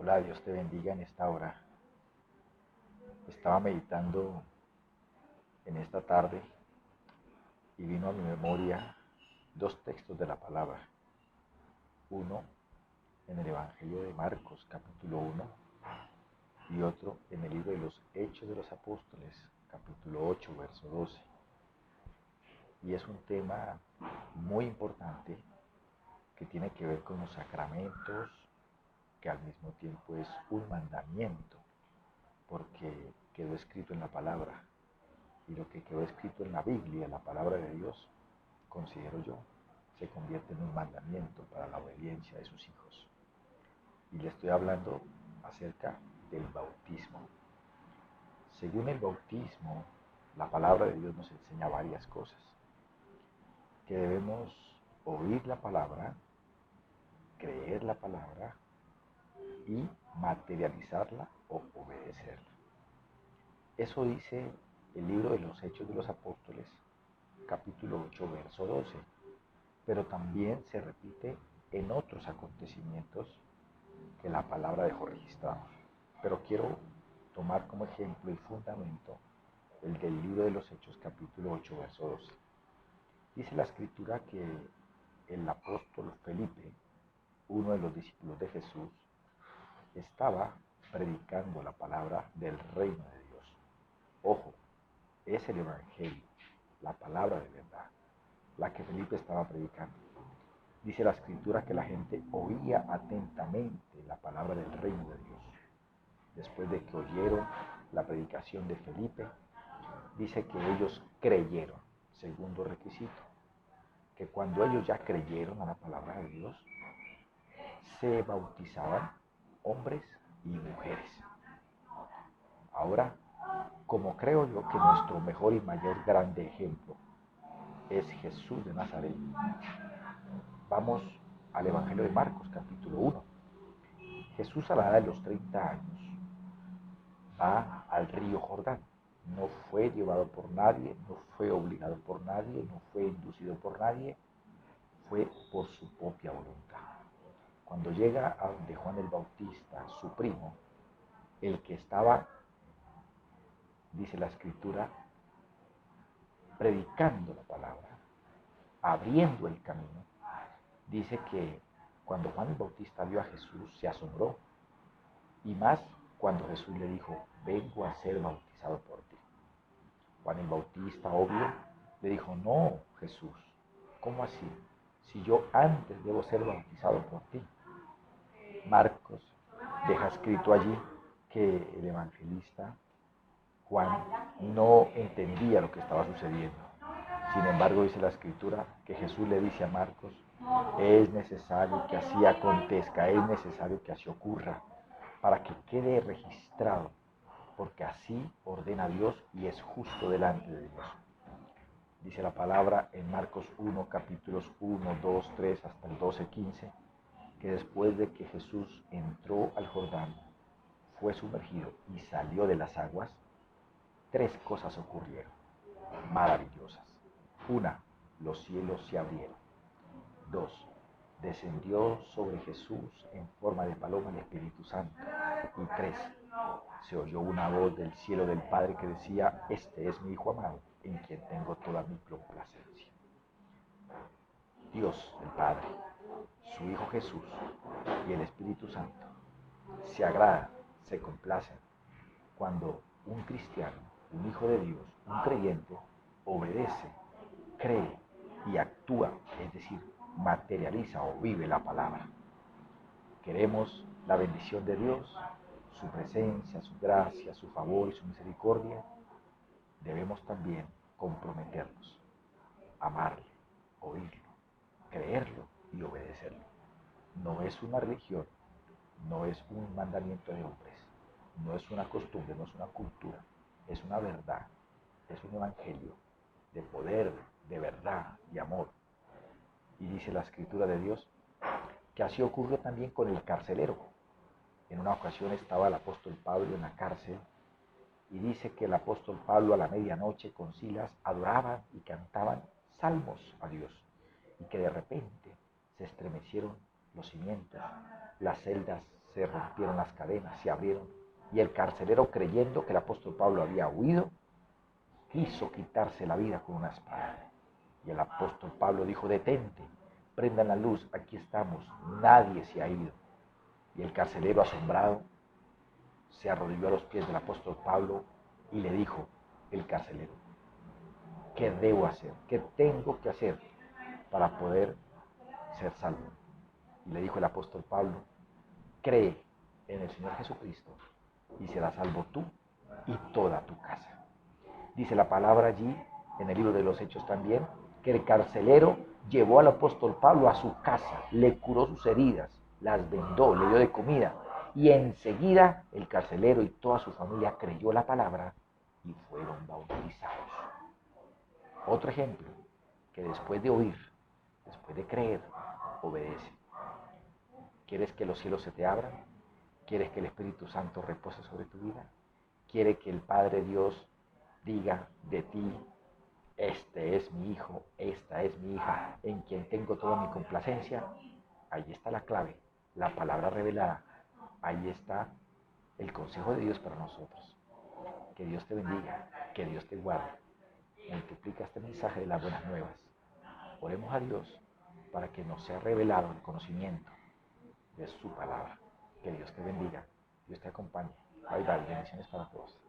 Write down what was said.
Hola, Dios te bendiga en esta hora. Estaba meditando en esta tarde y vino a mi memoria dos textos de la palabra. Uno en el Evangelio de Marcos, capítulo 1, y otro en el libro de los Hechos de los Apóstoles, capítulo 8, verso 12. Y es un tema muy importante que tiene que ver con los sacramentos, que al mismo tiempo es un mandamiento, porque quedó escrito en la palabra. Y lo que quedó escrito en la Biblia, la palabra de Dios, considero yo, se convierte en un mandamiento para la obediencia de sus hijos. Y le estoy hablando acerca del bautismo. Según el bautismo, la palabra de Dios nos enseña varias cosas. Que debemos oír la palabra, creer la palabra y materializarla o obedecerla. Eso dice el libro de los Hechos de los Apóstoles, capítulo 8, verso 12, pero también se repite en otros acontecimientos que la palabra dejó registrados. Pero quiero tomar como ejemplo y fundamento el del libro de los Hechos, capítulo 8, verso 12. Dice la escritura que el apóstol Felipe, uno de los discípulos de Jesús, estaba predicando la palabra del reino de Dios. Ojo, es el Evangelio, la palabra de verdad, la que Felipe estaba predicando. Dice la escritura que la gente oía atentamente la palabra del reino de Dios. Después de que oyeron la predicación de Felipe, dice que ellos creyeron. Segundo requisito, que cuando ellos ya creyeron a la palabra de Dios, se bautizaban hombres y mujeres. Ahora, como creo yo que nuestro mejor y mayor grande ejemplo es Jesús de Nazaret, vamos al Evangelio de Marcos, capítulo 1. Jesús, a la edad de los 30 años, va al río Jordán. No fue llevado por nadie, no fue obligado por nadie, no fue inducido por nadie, fue por su propia voluntad. Cuando llega a donde Juan el Bautista, su primo, el que estaba, dice la escritura, predicando la palabra, abriendo el camino, dice que cuando Juan el Bautista vio a Jesús se asombró, y más cuando Jesús le dijo: vengo a ser bautizado por ti. Juan el Bautista, obvio, le dijo: no, Jesús, ¿cómo así? Si yo antes debo ser bautizado por ti. Marcos deja escrito allí que el evangelista Juan no entendía lo que estaba sucediendo. Sin embargo, dice la escritura que Jesús le dice a Marcos: es necesario que así acontezca, es necesario que así ocurra, para que quede registrado, porque así ordena Dios y es justo delante de Dios. Dice la palabra en Marcos 1, capítulos 1, 2, 3 hasta el 12, 15, que después de que Jesús entró al Jordán, fue sumergido y salió de las aguas, tres cosas ocurrieron maravillosas. Una, los cielos se abrieron. Dos, descendió sobre Jesús en forma de paloma el Espíritu Santo. Y tres, se oyó una voz del cielo del Padre que decía: este es mi Hijo amado, en quien tengo toda mi complacencia. Dios, el Padre, su Hijo Jesús y el Espíritu Santo se agradan, se complacen cuando un cristiano, un hijo de Dios, un creyente, obedece, cree y actúa, es decir, materializa o vive la palabra. Queremos la bendición de Dios, su presencia, su gracia, su favor y su misericordia. Debemos también comprometernos, amarle, oírlo, creerlo y obedecerlo. No es una religión, no es un mandamiento de hombres, no es una costumbre, no es una cultura, es una verdad, es un evangelio de poder, de verdad y amor. Y dice la escritura de Dios que así ocurrió también con el carcelero. En una ocasión estaba el apóstol Pablo en la cárcel y dice que el apóstol Pablo a la medianoche con Silas adoraban y cantaban salmos a Dios, y que de repente se estremecieron los cimientos, las celdas se rompieron las cadenas, se abrieron, y el carcelero, creyendo que el apóstol Pablo había huido, quiso quitarse la vida con una espada. Y el apóstol Pablo dijo: detente, prendan la luz, aquí estamos, nadie se ha ido. Y el carcelero, asombrado, se arrodilló a los pies del apóstol Pablo y le dijo el carcelero: ¿qué debo hacer? ¿Qué tengo que hacer para poder ser salvo? Y le dijo el apóstol Pablo: cree en el Señor Jesucristo y serás salvo tú y toda tu casa. Dice la palabra allí, en el libro de los Hechos también, que el carcelero llevó al apóstol Pablo a su casa, le curó sus heridas, las vendó, le dio de comida, y enseguida el carcelero y toda su familia creyó la palabra y fueron bautizados. Otro ejemplo, que después de oír, después de creer, obedece. ¿Quieres que los cielos se te abran? ¿Quieres que el Espíritu Santo repose sobre tu vida? ¿Quiere que el Padre Dios diga de ti: este es mi hijo, esta es mi hija, en quien tengo toda mi complacencia? Ahí está la clave, la palabra revelada. Ahí está el consejo de Dios para nosotros. Que Dios te bendiga, que Dios te guarde. Multiplica este mensaje de las buenas nuevas. Oremos a Dios para que nos sea revelado el conocimiento de su palabra. Que Dios te bendiga, Dios te acompañe. Bye bye, bendiciones para todos.